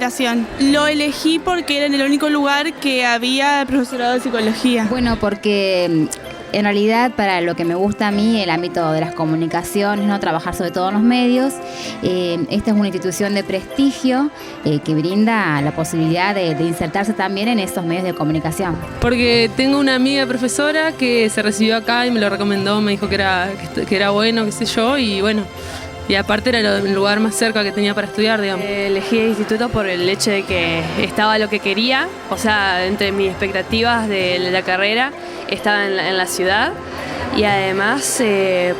comunicación. Lo elegí porque era en el único lugar que había profesorado de psicología. Bueno, porque en realidad para lo que me gusta a mí, el ámbito de las comunicaciones, ¿no? Trabajar sobre todo en los medios, esta es una institución de prestigio que brinda la posibilidad de insertarse también en estos medios de comunicación. Porque tengo una amiga profesora que se recibió acá y me lo recomendó, me dijo que era bueno, qué sé yo, y bueno, y aparte era el lugar más cerca que tenía para estudiar, digamos. Elegí el instituto por el hecho de que estaba lo que quería, o sea, entre mis expectativas de la carrera, estaba en la ciudad, y además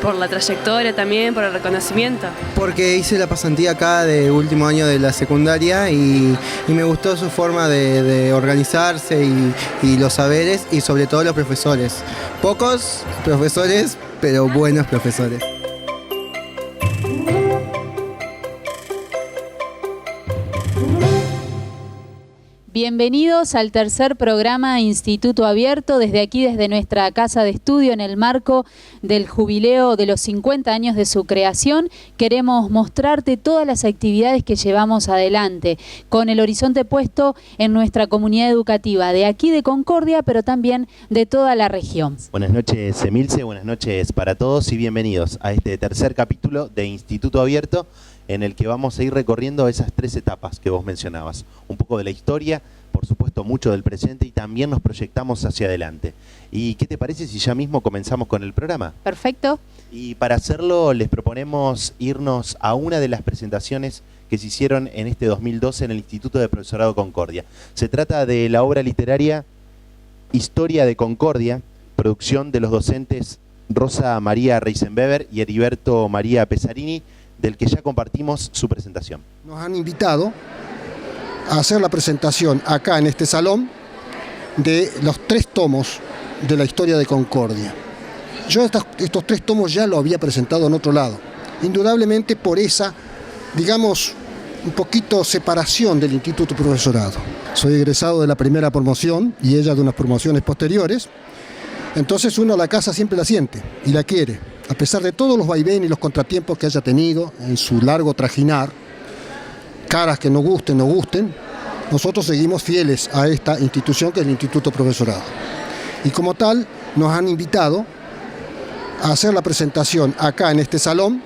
por la trayectoria también, por el reconocimiento. Porque hice la pasantía acá de último año de la secundaria y me gustó su forma de organizarse y los saberes y sobre todo los profesores. Pocos profesores, pero buenos profesores. Bienvenidos al tercer programa Instituto Abierto, desde aquí, desde nuestra casa de estudio, en el marco del jubileo de los 50 años de su creación. Queremos mostrarte todas las actividades que llevamos adelante, con el horizonte puesto en nuestra comunidad educativa, de aquí de Concordia, pero también de toda la región. Buenas noches, Emilce, buenas noches para todos y bienvenidos a este tercer capítulo de Instituto Abierto, en el que vamos a ir recorriendo esas 3 etapas que vos mencionabas. Un poco de la historia, por supuesto mucho del presente y también nos proyectamos hacia adelante. ¿Y qué te parece si ya mismo comenzamos con el programa? Perfecto. Y para hacerlo les proponemos irnos a una de las presentaciones que se hicieron en este 2012 en el Instituto de Profesorado Concordia. Se trata de la obra literaria Historia de Concordia, producción de los docentes Rosa María Reisenbeber y Heriberto María Pesarini, del que ya compartimos su presentación. Nos han invitado a hacer la presentación acá en este salón de los 3 tomos de la Historia de Concordia. Yo estos 3 tomos ya lo había presentado en otro lado, indudablemente por esa, digamos, un poquito separación del Instituto Profesorado. Soy egresado de la primera promoción y ella de unas promociones posteriores, entonces uno la casa siempre la siente y la quiere. A pesar de todos los vaivenes y los contratiempos que haya tenido en su largo trajinar, caras que no gusten, nosotros seguimos fieles a esta institución que es el Instituto Profesorado. Y como tal, nos han invitado a hacer la presentación acá en este salón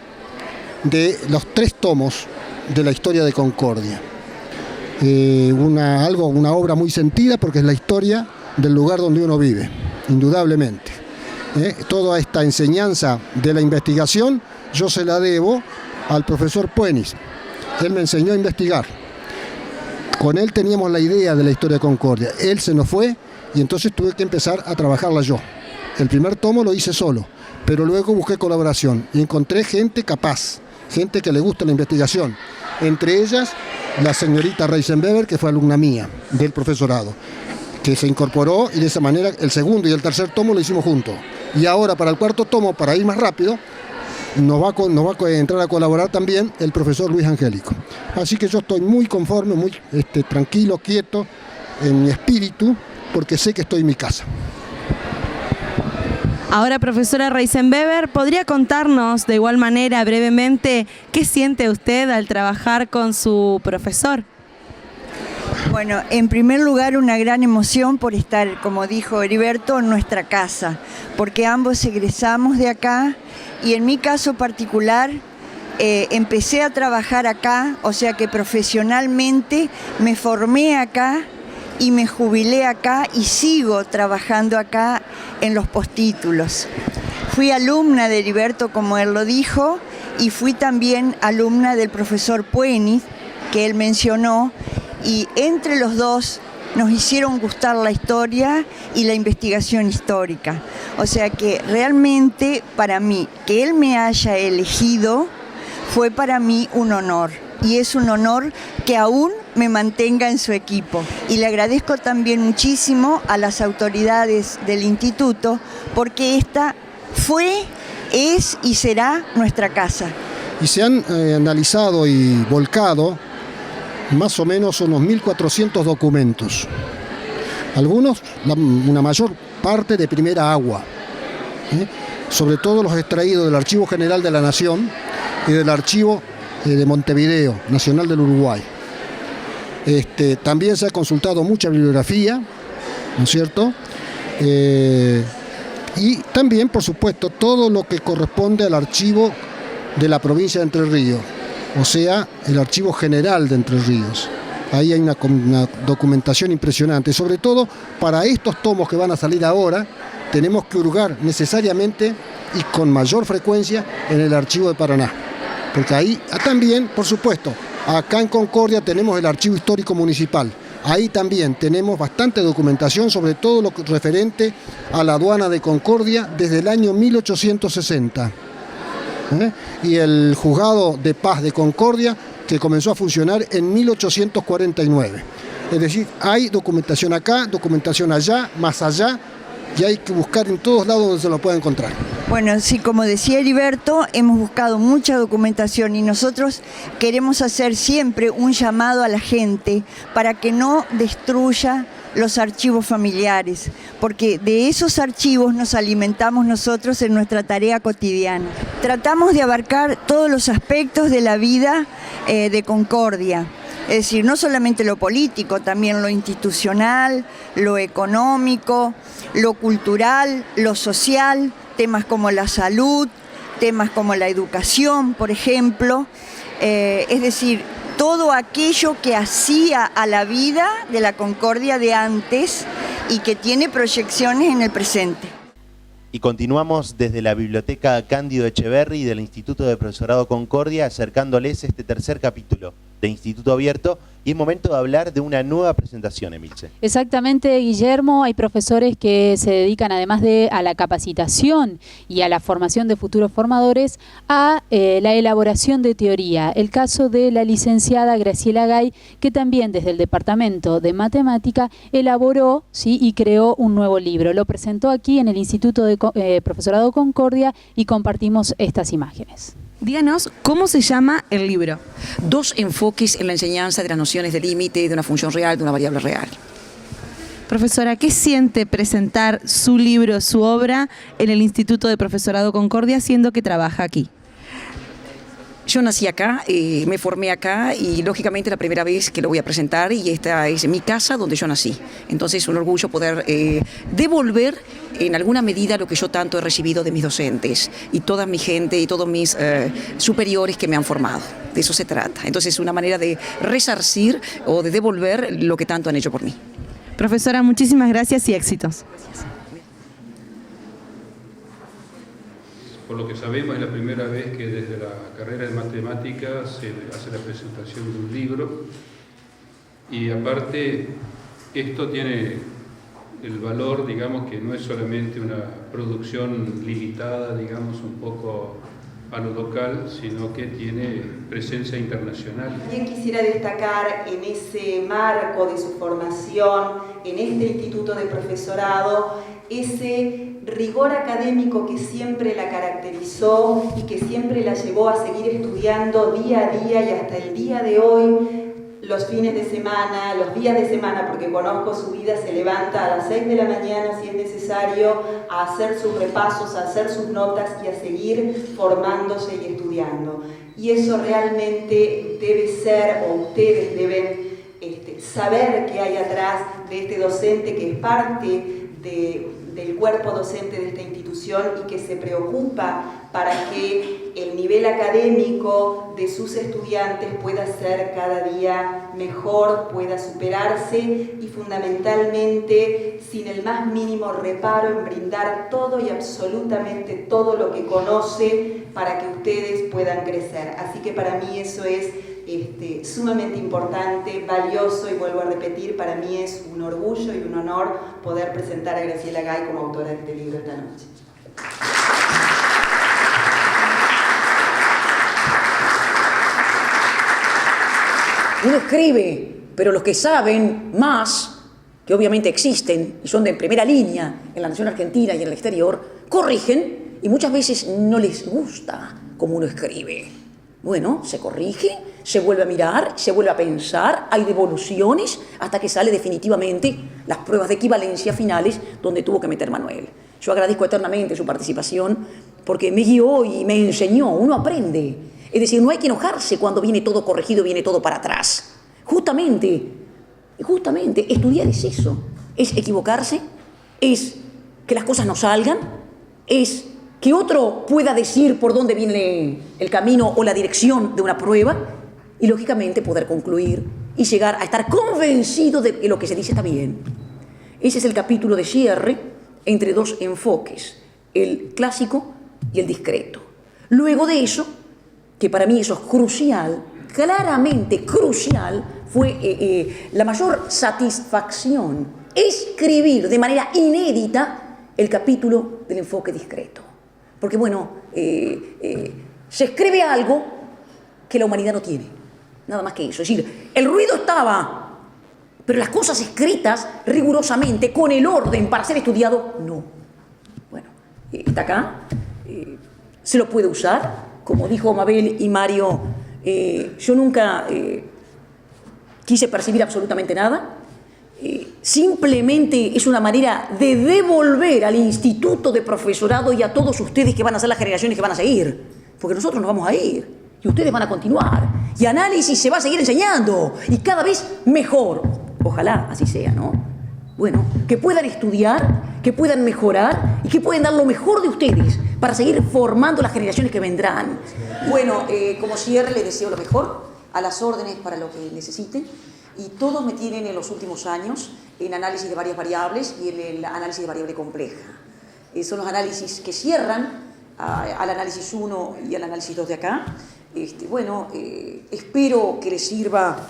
de los 3 tomos de la Historia de Concordia. Una obra muy sentida porque es la historia del lugar donde uno vive, indudablemente. Toda esta enseñanza de la investigación yo se la debo al profesor Puenis. Él me enseñó a investigar. Con él teníamos la idea de la Historia de Concordia. Él se nos fue y entonces tuve que empezar a trabajarla yo. El primer tomo lo hice solo, pero luego busqué colaboración y encontré gente capaz, gente que le gusta la investigación. Entre ellas la señorita Reisenbeber, que fue alumna mía del profesorado, que se incorporó y de esa manera el segundo y el tercer tomo lo hicimos juntos. Y ahora para el 4.º tomo, para ir más rápido, nos va a entrar a colaborar también el profesor Luis Angélico. Así que yo estoy muy conforme, muy tranquilo, quieto en mi espíritu, porque sé que estoy en mi casa. Ahora, profesora Reisenbeber, ¿podría contarnos de igual manera, brevemente, qué siente usted al trabajar con su profesor? Bueno, en primer lugar, una gran emoción por estar, como dijo Heriberto, en nuestra casa, porque ambos egresamos de acá y en mi caso particular empecé a trabajar acá, o sea que profesionalmente me formé acá y me jubilé acá y sigo trabajando acá en los postítulos. Fui alumna de Heriberto, como él lo dijo, y fui también alumna del profesor Puenis, que él mencionó, y entre los dos nos hicieron gustar la historia y la investigación histórica. O sea que realmente para mí, que él me haya elegido, fue para mí un honor. Y es un honor que aún me mantenga en su equipo. Y le agradezco también muchísimo a las autoridades del instituto, porque esta fue, es y será nuestra casa. Y se han analizado y volcado más o menos unos 1.400 documentos. Algunos, una mayor parte de primera agua, sobre todo los extraídos del Archivo General de la Nación y del Archivo de Montevideo, Nacional del Uruguay. También se ha consultado mucha bibliografía, ¿no es cierto? Y también, por supuesto, todo lo que corresponde al archivo de la provincia de Entre Ríos, o sea, el archivo general de Entre Ríos. Ahí hay una documentación impresionante, sobre todo para estos tomos que van a salir ahora, tenemos que hurgar necesariamente y con mayor frecuencia en el archivo de Paraná, porque ahí también, por supuesto, acá en Concordia tenemos el archivo histórico municipal. Ahí también tenemos bastante documentación sobre todo lo referente a la aduana de Concordia desde el año 1860. Y el juzgado de paz de Concordia, que comenzó a funcionar en 1849. Es decir, hay documentación acá, documentación allá, más allá, y hay que buscar en todos lados donde se lo pueda encontrar. Bueno, sí, como decía Heriberto, hemos buscado mucha documentación y nosotros queremos hacer siempre un llamado a la gente para que no destruya los archivos familiares, porque de esos archivos nos alimentamos nosotros en nuestra tarea cotidiana. Tratamos de abarcar todos los aspectos de la vida de Concordia. Es decir, no solamente lo político, también lo institucional, lo económico, lo cultural, lo social, temas como la salud, temas como la educación, por ejemplo. Es decir, todo aquello que hacía a la vida de la Concordia de antes y que tiene proyecciones en el presente. Y continuamos desde la Biblioteca Cándido Echeverri del Instituto de Profesorado Concordia, acercándoles este tercer capítulo de Instituto Abierto, y es momento de hablar de una nueva presentación, Emilce. Exactamente, Guillermo. Hay profesores que se dedican, además de a la capacitación y a la formación de futuros formadores, a la elaboración de teoría. El caso de la licenciada Graciela Gay, que también desde el Departamento de Matemática elaboró, ¿sí?, y creó un nuevo libro. Lo presentó aquí en el Instituto de Profesorado Concordia y compartimos estas imágenes. Díganos, ¿cómo se llama el libro? Dos enfoques en la enseñanza de las nociones de límite, de una función real, de una variable real. Profesora, ¿qué siente presentar su libro, su obra en el Instituto de Profesorado Concordia, siendo que trabaja aquí? Yo nací acá, me formé acá y lógicamente la primera vez que lo voy a presentar, y esta es mi casa donde yo nací. Entonces es un orgullo poder devolver en alguna medida lo que yo tanto he recibido de mis docentes y toda mi gente y todos mis superiores que me han formado. De eso se trata. Entonces es una manera de resarcir o de devolver lo que tanto han hecho por mí. Profesora, muchísimas gracias y éxitos. Gracias. Por lo que sabemos, es la primera vez que desde la carrera de matemáticas se hace la presentación de un libro, y aparte esto tiene el valor, digamos, que no es solamente una producción limitada, digamos, un poco a lo local, sino que tiene presencia internacional. También quisiera destacar en ese marco de su formación, en este Instituto de Profesorado, ese rigor académico que siempre la caracterizó y que siempre la llevó a seguir estudiando día a día y hasta el día de hoy, los fines de semana, los días de semana, porque conozco su vida, se levanta a las 6 de la mañana si es necesario a hacer sus repasos, a hacer sus notas y a seguir formándose y estudiando. Y eso realmente debe ser, o ustedes deben saber qué hay atrás de este docente que es parte del cuerpo docente de esta institución y que se preocupa para que el nivel académico de sus estudiantes pueda ser cada día mejor, pueda superarse y fundamentalmente sin el más mínimo reparo en brindar todo y absolutamente todo lo que conoce para que ustedes puedan crecer. Así que para mí eso es sumamente importante, valioso, y vuelvo a repetir, para mí es un orgullo y un honor poder presentar a Graciela Gay como autora de este libro esta noche. Uno escribe, pero los que saben más, que obviamente existen y son de primera línea en la nación argentina y en el exterior, corrigen y muchas veces no les gusta cómo uno escribe. Bueno, se corrige, se vuelve a mirar, se vuelve a pensar, hay devoluciones hasta que sale definitivamente las pruebas de equivalencia finales donde tuvo que meter Manuel. Yo agradezco eternamente su participación porque me guió y me enseñó, uno aprende. Es decir, no hay que enojarse cuando viene todo corregido, viene todo para atrás. Justamente, estudiar es eso, es equivocarse, es que las cosas no salgan, es que otro pueda decir por dónde viene el camino o la dirección de una prueba y, lógicamente, poder concluir y llegar a estar convencido de que lo que se dice está bien. Ese es el capítulo de cierre entre dos enfoques, el clásico y el discreto. Luego de eso, que para mí eso es crucial, claramente crucial, fue la mayor satisfacción escribir de manera inédita el capítulo del enfoque discreto. Porque, bueno, se escribe algo que la humanidad no tiene, nada más que eso. Es decir, el ruido estaba, pero las cosas escritas rigurosamente, con el orden para ser estudiado, no. Bueno, está acá, se lo puede usar, como dijo Mabel y Mario, yo nunca quise percibir absolutamente nada. Simplemente es una manera de devolver al instituto de profesorado y a todos ustedes que van a ser las generaciones que van a seguir, porque nosotros nos vamos a ir y ustedes van a continuar y análisis se va a seguir enseñando y cada vez mejor, ojalá así sea, ¿no? Bueno, que puedan estudiar, que puedan mejorar y que puedan dar lo mejor de ustedes para seguir formando las generaciones que vendrán. Bueno, como cierre les deseo lo mejor, a las órdenes para lo que necesiten. Y todos me tienen en los últimos años en análisis de varias variables y en el análisis de variable compleja. Son los análisis que cierran al análisis 1 y al análisis 2 de acá. Espero que les sirva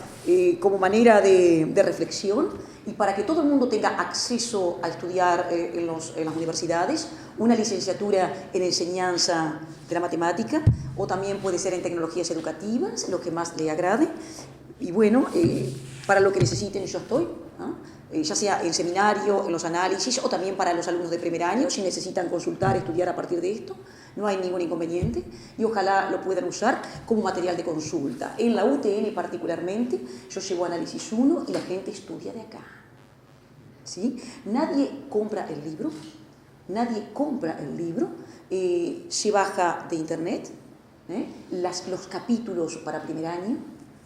como manera de reflexión y para que todo el mundo tenga acceso a estudiar en las universidades, una licenciatura en enseñanza de la matemática o también puede ser en tecnologías educativas, lo que más le agrade. Y bueno, para lo que necesiten yo estoy, ¿no? Ya sea en seminario, en los análisis o también para los alumnos de primer año, si necesitan consultar, estudiar a partir de esto, no hay ningún inconveniente y ojalá lo puedan usar como material de consulta. En la UTN particularmente, yo llevo análisis 1 y la gente estudia de acá. ¿Sí? Nadie compra el libro, se baja de internet, los capítulos para primer año,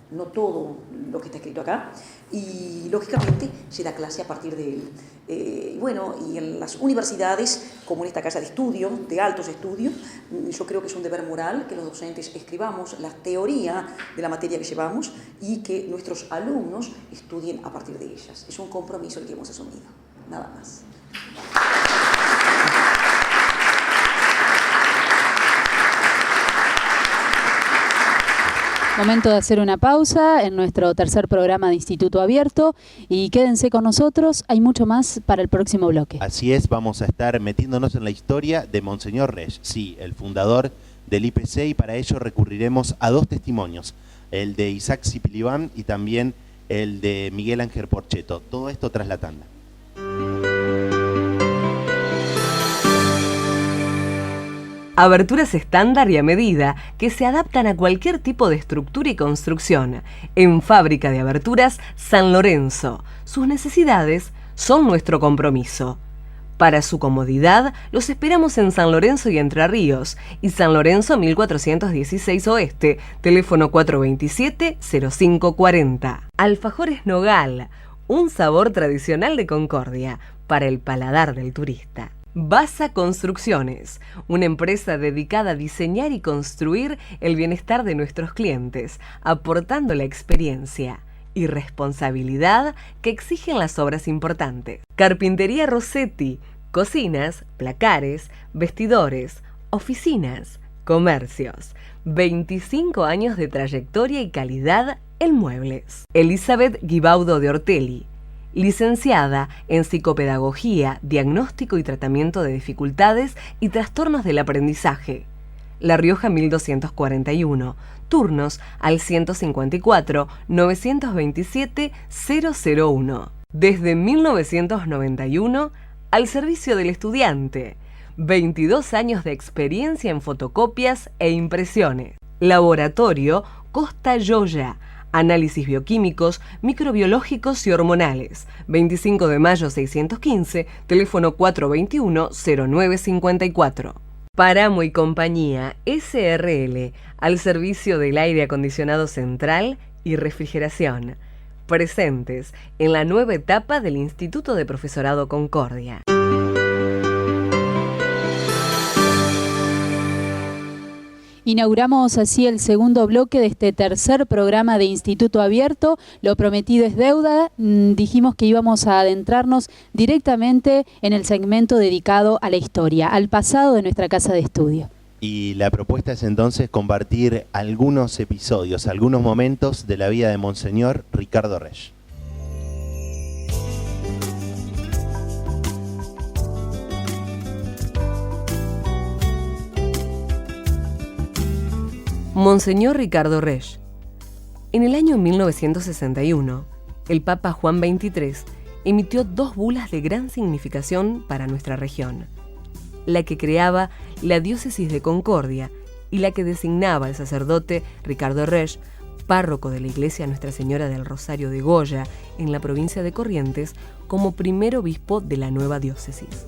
no todo lo que está escrito acá, y lógicamente se da clase a partir de él. Y en las universidades, como en esta casa de estudio, de altos estudios, yo creo que es un deber moral que los docentes escribamos la teoría de la materia que llevamos y que nuestros alumnos estudien a partir de ellas. Es un compromiso el que hemos asumido, nada más. Momento de hacer una pausa en nuestro tercer programa de Instituto Abierto y quédense con nosotros, hay mucho más para el próximo bloque. Así es, vamos a estar metiéndonos en la historia de Monseñor Resch, sí, el fundador del IPC, y para ello recurriremos a dos testimonios, el de Isaac Cipilibán y también el de Miguel Ángel Porcheto. Todo esto tras la tanda. Aberturas estándar y a medida que se adaptan a cualquier tipo de estructura y construcción. En Fábrica de Aberturas San Lorenzo. Sus necesidades son nuestro compromiso. Para su comodidad, los esperamos en San Lorenzo y Entre Ríos y San Lorenzo 1416 Oeste, teléfono 427-0540. Alfajores Nogal, un sabor tradicional de Concordia para el paladar del turista. Basa Construcciones, una empresa dedicada a diseñar y construir el bienestar de nuestros clientes, aportando la experiencia y responsabilidad que exigen las obras importantes. Carpintería Rossetti, cocinas, placares, vestidores, oficinas, comercios. 25 años de trayectoria y calidad en muebles. Elizabeth Guibaudo de Ortelli, licenciada en Psicopedagogía, Diagnóstico y Tratamiento de Dificultades y Trastornos del Aprendizaje. La Rioja 1241. Turnos al 154-927-001. Desde 1991, al servicio del estudiante. 22 años de experiencia en fotocopias e impresiones. Laboratorio Costa Yoya. Análisis bioquímicos, microbiológicos y hormonales. 25 de mayo 615, teléfono 421-0954. Páramo y Compañía SRL, al servicio del aire acondicionado central y refrigeración. presentes en la nueva etapa del Instituto de Profesorado Concordia. Inauguramos así el segundo bloque de este tercer programa de Instituto Abierto. Lo prometido es deuda. Dijimos que íbamos a adentrarnos directamente en el segmento dedicado a la historia, al pasado de nuestra casa de estudio. Y la propuesta es entonces compartir algunos episodios, algunos momentos de la vida de Monseñor Ricardo Resch. Monseñor Ricardo Resch. En el año 1961, el Papa Juan XXIII emitió 2 bulas de gran significación para nuestra región: la que creaba la diócesis de Concordia y la que designaba al sacerdote Ricardo Resch, párroco de la iglesia Nuestra Señora del Rosario de Goya, en la provincia de Corrientes, como primer obispo de la nueva diócesis.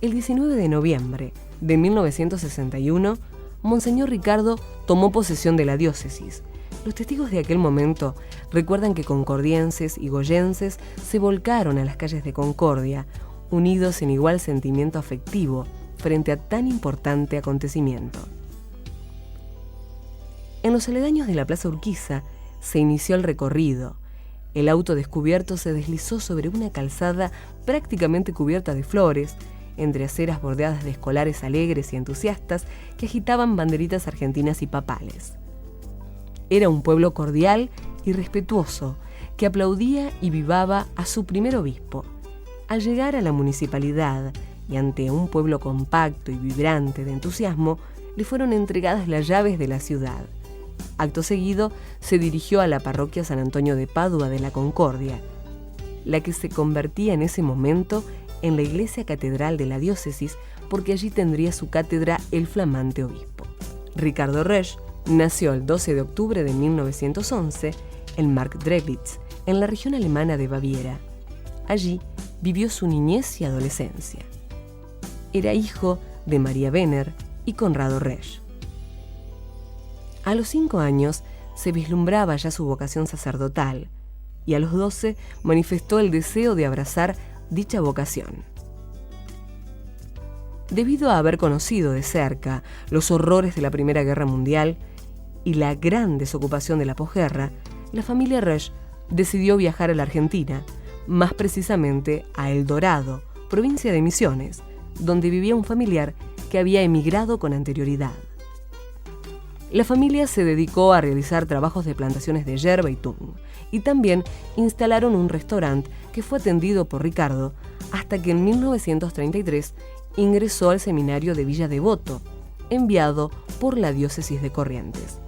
El 19 de noviembre de 1961, Monseñor Ricardo tomó posesión de la diócesis. Los testigos de aquel momento recuerdan que concordienses y goyenses se volcaron a las calles de Concordia, unidos en igual sentimiento afectivo frente a tan importante acontecimiento. En los aledaños de la Plaza Urquiza se inició el recorrido. El auto descubierto se deslizó sobre una calzada prácticamente cubierta de flores, entre aceras bordeadas de escolares alegres y entusiastas que agitaban banderitas argentinas y papales. Era un pueblo cordial y respetuoso que aplaudía y vivaba a su primer obispo. Al llegar a la municipalidad y ante un pueblo compacto y vibrante de entusiasmo, le fueron entregadas las llaves de la ciudad. Acto seguido, se dirigió a la parroquia San Antonio de Padua de la Concordia, la que se convertía en ese momento en la iglesia catedral de la diócesis, porque allí tendría su cátedra el flamante obispo. Ricardo Resch nació el 12 de octubre de 1911 en Marktredwitz, en la región alemana de Baviera. Allí vivió su niñez y adolescencia. Era hijo de María Benner y Conrado Resch. A los 5 años se vislumbraba ya su vocación sacerdotal y a los 12 manifestó el deseo de abrazar dicha vocación. Debido a haber conocido de cerca los horrores de la Primera Guerra Mundial y la gran desocupación de la posguerra, la familia Resch decidió viajar a la Argentina, más precisamente a El Dorado, provincia de Misiones, donde vivía un familiar que había emigrado con anterioridad. La familia se dedicó a realizar trabajos de plantaciones de yerba y tung, y también instalaron un restaurante que fue atendido por Ricardo hasta que en 1933 ingresó al seminario de Villa Devoto, enviado por la diócesis de Corrientes.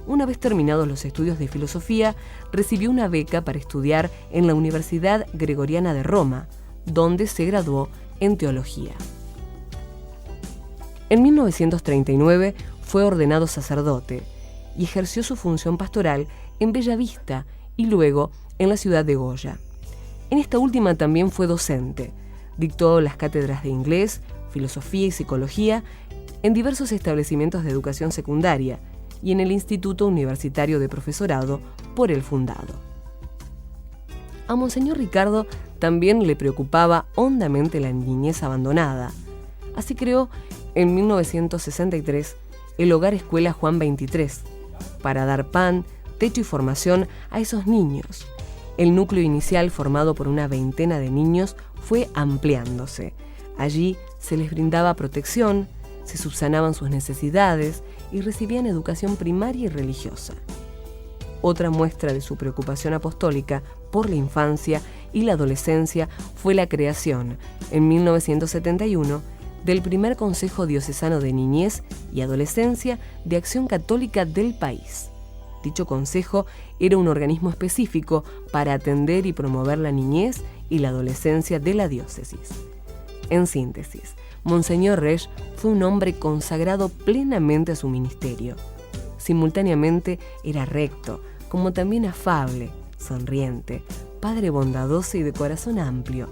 Una vez terminados los estudios de filosofía, recibió una beca para estudiar en la Universidad Gregoriana de Roma, donde se graduó en teología. En 1939 fue ordenado sacerdote y ejerció su función pastoral en Bellavista y luego en la ciudad de Goya. En esta última también fue docente. Dictó las cátedras de inglés, filosofía y psicología en diversos establecimientos de educación secundaria y en el Instituto Universitario de Profesorado por él fundado. A Monseñor Ricardo también le preocupaba hondamente la niñez abandonada. Así creó en 1963 el Hogar Escuela Juan XXIII, para dar pan, techo y formación a esos niños. El núcleo inicial, formado por una veintena de niños, fue ampliándose. Allí se les brindaba protección, se subsanaban sus necesidades y recibían educación primaria y religiosa. Otra muestra de su preocupación apostólica por la infancia y la adolescencia fue la creación, en 1971, del primer Consejo Diocesano de Niñez y Adolescencia de Acción Católica del país. Dicho consejo era un organismo específico para atender y promover la niñez y la adolescencia de la diócesis. En síntesis, Monseñor Resch fue un hombre consagrado plenamente a su ministerio. Simultáneamente era recto, como también afable, sonriente, padre bondadoso y de corazón amplio.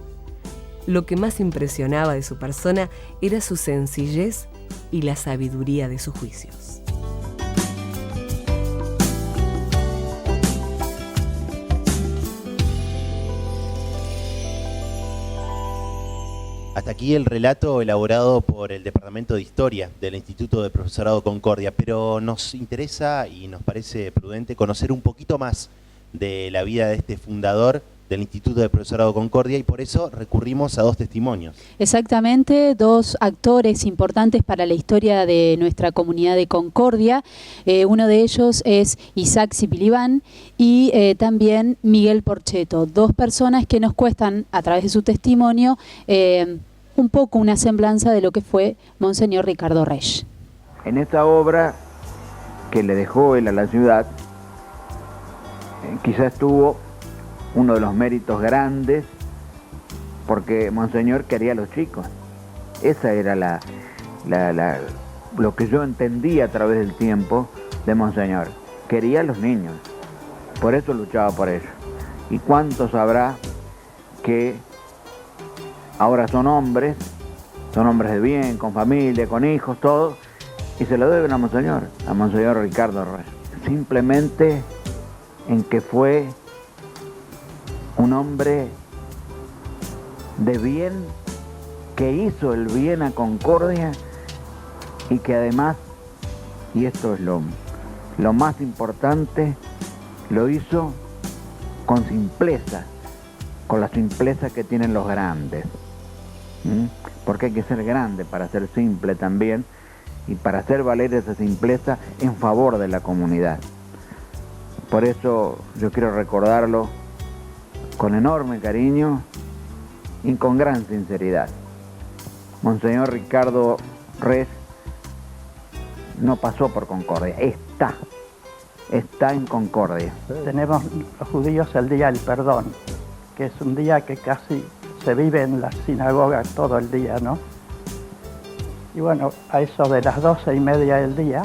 Lo que más impresionaba de su persona era su sencillez y la sabiduría de sus juicios. Hasta aquí el relato elaborado por el Departamento de Historia del Instituto de Profesorado Concordia, pero nos interesa y nos parece prudente conocer un poquito más de la vida de este fundador del Instituto de Profesorado Concordia y por eso recurrimos a dos testimonios. Exactamente, dos actores importantes para la historia de nuestra comunidad de Concordia. Uno de ellos es Isaac Cipilibán y también Miguel Porcheto, dos personas que nos cuestan a través de su testimonio un poco una semblanza de lo que fue Monseñor Ricardo Resch. En esta obra que le dejó él a la ciudad, quizás tuvo uno de los méritos grandes, porque Monseñor quería a los chicos. Esa era lo que yo entendí a través del tiempo de Monseñor. Quería a los niños, por eso luchaba por ellos. ¿Y cuántos habrá que ahora son hombres de bien, con familia, con hijos, todo, y se lo deben a Monseñor Ricardo Resch? Simplemente en que fue un hombre de bien, que hizo el bien a Concordia y que además, y esto es lo más importante, lo hizo con simpleza, con la simpleza que tienen los grandes. Porque hay que ser grande para ser simple también y para hacer valer esa simpleza en favor de la comunidad. Por eso yo quiero recordarlo con enorme cariño y con gran sinceridad. Monseñor Ricardo Resch no pasó por Concordia, está en Concordia. Tenemos los judíos el Día del Perdón, que es un día que casi se vive en la sinagoga todo el día, ¿no? Y bueno, a eso de las 12:30 del día,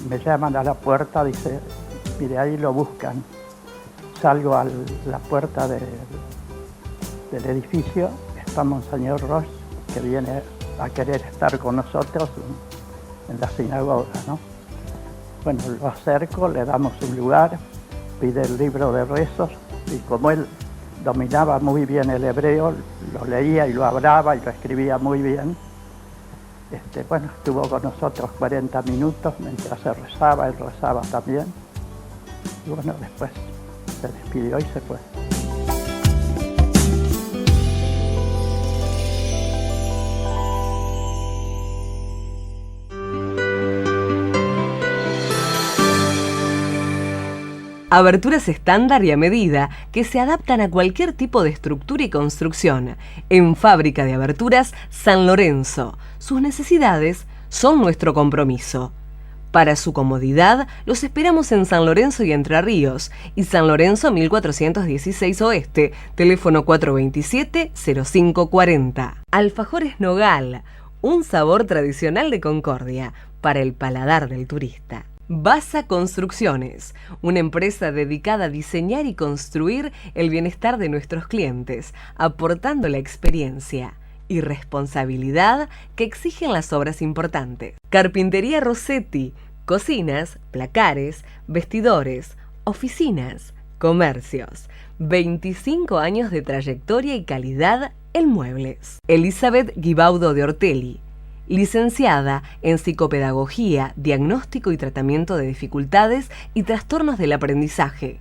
me llaman a la puerta, dice, mire, ahí lo buscan. Salgo a la puerta del edificio, está Monseñor Resch, que viene a querer estar con nosotros en la sinagoga, ¿no? Bueno, lo acerco, le damos un lugar, pide el libro de rezos, y como él dominaba muy bien el hebreo, lo leía y lo hablaba y lo escribía muy bien. Bueno, estuvo con nosotros 40 minutos mientras se rezaba, él rezaba también. Y bueno, después se despidió y se fue. Aberturas estándar y a medida que se adaptan a cualquier tipo de estructura y construcción. En Fábrica de Aberturas San Lorenzo. Sus necesidades son nuestro compromiso. Para su comodidad, los esperamos en San Lorenzo y Entre Ríos y San Lorenzo 1416 Oeste, teléfono 427-0540. Alfajores Nogal, un sabor tradicional de Concordia para el paladar del turista. Basa Construcciones, una empresa dedicada a diseñar y construir el bienestar de nuestros clientes, aportando la experiencia y responsabilidad que exigen las obras importantes. Carpintería Rossetti, cocinas, placares, vestidores, oficinas, comercios. 25 años de trayectoria y calidad en muebles. Elizabeth Guibaudo de Ortelli, licenciada en Psicopedagogía, Diagnóstico y Tratamiento de Dificultades y Trastornos del Aprendizaje.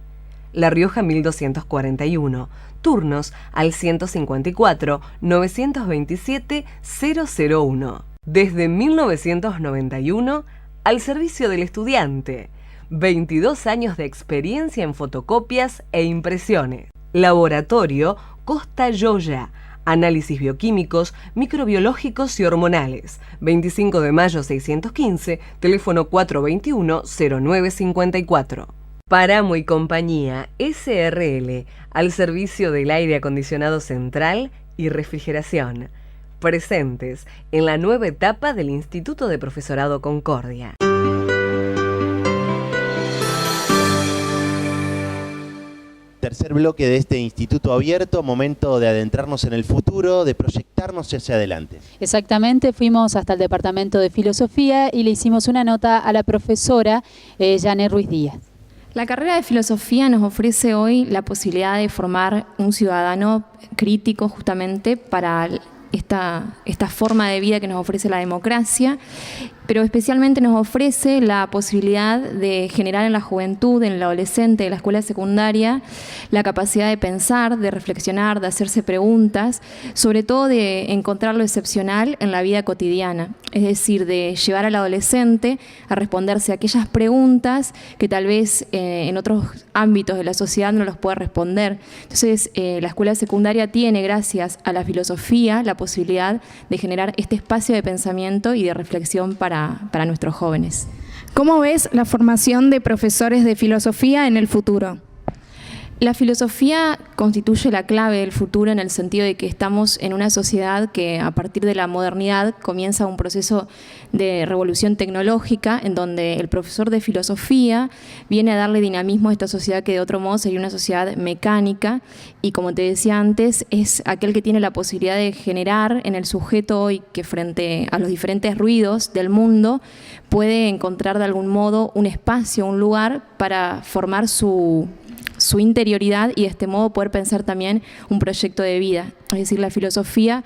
La Rioja 1241, turnos al 154-927-001. Desde 1991, al servicio del estudiante. 22 años de experiencia en fotocopias e impresiones. Laboratorio Costa Yoya. Análisis bioquímicos, microbiológicos y hormonales. 25 de mayo 615, teléfono 421-0954. Páramo y Compañía SRL, al servicio del aire acondicionado central y refrigeración. Presentes en la nueva etapa del Instituto de Profesorado Concordia. Tercer bloque de este instituto abierto, momento de adentrarnos en el futuro, de proyectarnos hacia adelante. Exactamente, fuimos hasta el Departamento de Filosofía y le hicimos una nota a la profesora Janet Ruiz Díaz. La carrera de Filosofía nos ofrece hoy la posibilidad de formar un ciudadano crítico justamente para esta forma de vida que nos ofrece la democracia, pero especialmente nos ofrece la posibilidad de generar en la juventud, en el adolescente, en la escuela secundaria, la capacidad de pensar, de reflexionar, de hacerse preguntas, sobre todo de encontrar lo excepcional en la vida cotidiana, es decir, de llevar al adolescente a responderse a aquellas preguntas que tal vez en otros ámbitos de la sociedad no los pueda responder. Entonces, la escuela secundaria tiene, gracias a la filosofía, la posibilidad de generar este espacio de pensamiento y de reflexión para nuestros jóvenes. ¿Cómo ves la formación de profesores de filosofía en el futuro? La filosofía constituye la clave del futuro en el sentido de que estamos en una sociedad que a partir de la modernidad comienza un proceso de revolución tecnológica en donde el profesor de filosofía viene a darle dinamismo a esta sociedad que de otro modo sería una sociedad mecánica y, como te decía antes, es aquel que tiene la posibilidad de generar en el sujeto hoy que frente a los diferentes ruidos del mundo puede encontrar de algún modo un espacio, un lugar para formar su interioridad y de este modo poder pensar también un proyecto de vida. Es decir, la filosofía,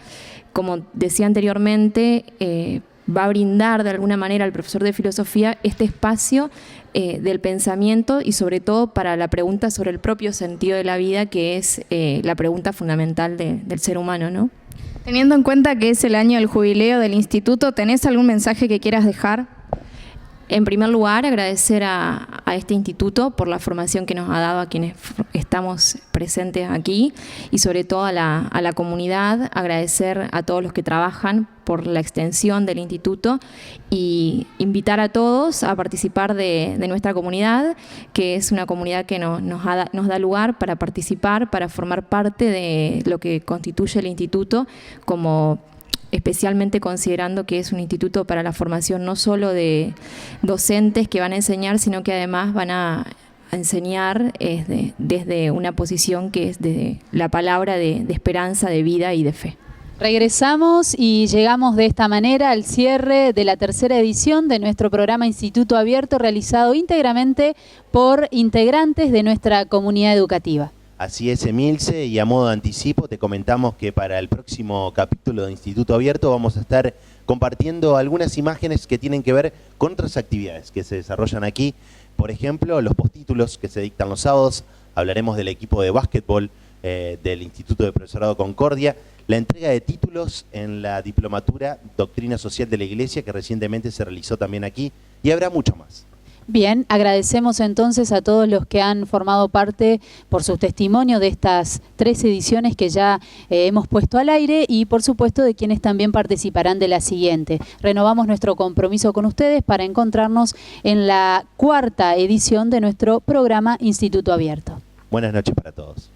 como decía anteriormente, va a brindar de alguna manera al profesor de filosofía este espacio del pensamiento y sobre todo para la pregunta sobre el propio sentido de la vida, que es la pregunta fundamental del ser humano, ¿no? Teniendo en cuenta que es el año del jubileo del instituto, ¿tenés algún mensaje que quieras dejar? En primer lugar, agradecer a este instituto por la formación que nos ha dado a quienes estamos presentes aquí y sobre todo a la comunidad, agradecer a todos los que trabajan por la extensión del instituto y invitar a todos a participar de nuestra comunidad, que es una comunidad que nos da lugar para participar, para formar parte de lo que constituye el instituto, como especialmente considerando que es un instituto para la formación no solo de docentes que van a enseñar, sino que además van a enseñar desde una posición que es de la palabra de esperanza, de vida y de fe. Regresamos y llegamos de esta manera al cierre de la tercera edición de nuestro programa Instituto Abierto, realizado íntegramente por integrantes de nuestra comunidad educativa. Así es, Emilce, y a modo de anticipo te comentamos que para el próximo capítulo de Instituto Abierto vamos a estar compartiendo algunas imágenes que tienen que ver con otras actividades que se desarrollan aquí. Por ejemplo, los postítulos que se dictan los sábados, hablaremos del equipo de básquetbol del Instituto de Profesorado Concordia, la entrega de títulos en la diplomatura Doctrina Social de la Iglesia que recientemente se realizó también aquí, y habrá mucho más. Bien, agradecemos entonces a todos los que han formado parte por su testimonio de estas 3 ediciones que ya hemos puesto al aire y por supuesto de quienes también participarán de la siguiente. Renovamos nuestro compromiso con ustedes para encontrarnos en la 4ª edición de nuestro programa Instituto Abierto. Buenas noches para todos.